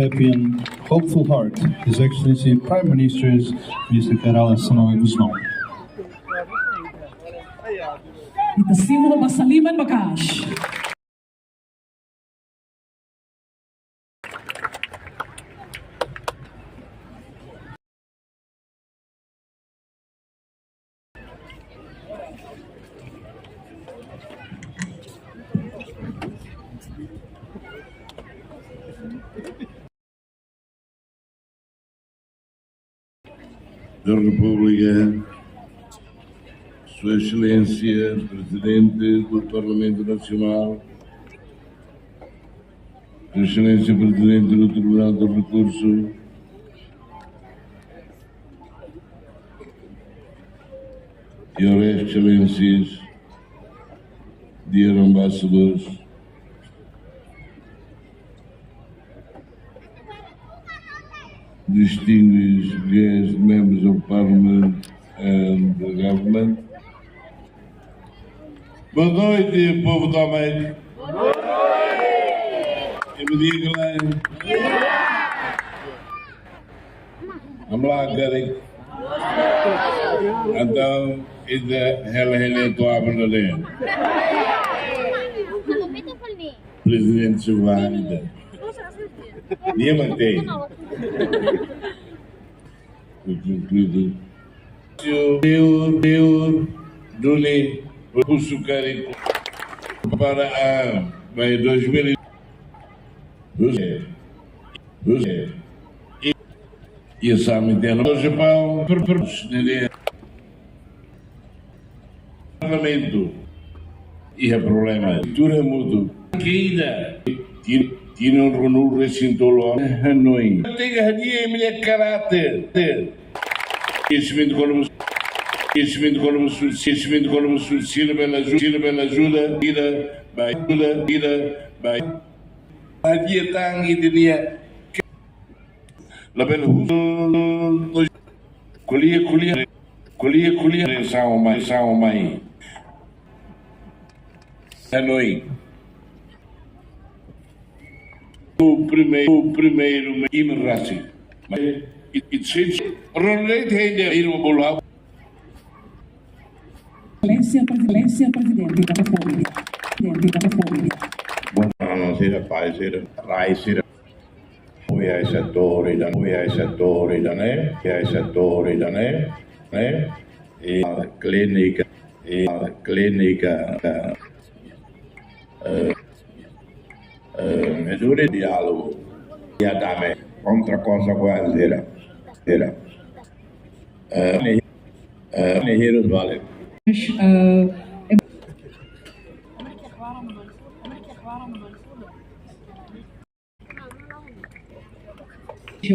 happy and hopeful heart, His Excellency Prime Minister Mr. Kerala Sanoy Guzman. Itasimulo Basaliman Bakash. Da República, Sua Excelência, Presidente do Parlamento Nacional, Sua Excelência, Presidente do Tribunal do Recurso, Your Excellencies, dear Ambassadors, distinguished guest members of Parliament and the government. Boa noite, povo da Almeida. Boa noite! E me diga lá. Vamos lá, Gary. Então, ele estou a verdadeira. Presidente Silvânia. Dia mantém. Concluído. Eu, Duni, o Sucari para a 2012 e a Samitena do Japão Parlamento e a problema cultura mútua que ainda tinha um renúvel recinto Hanoi tem a dia em minha caráter conhecimento quando você sirva pela ajuda vai a dia tang e dia la bela colher são mais Hanoi o primeiro imerraci it says relate ainda ir o bolão Excelência Presidente da República. Buonasera, paese, raisera. Voi ai settori da ne, e la clinica, misure di dialogo, ya dame, contra cosa guardera, ne heroes vale.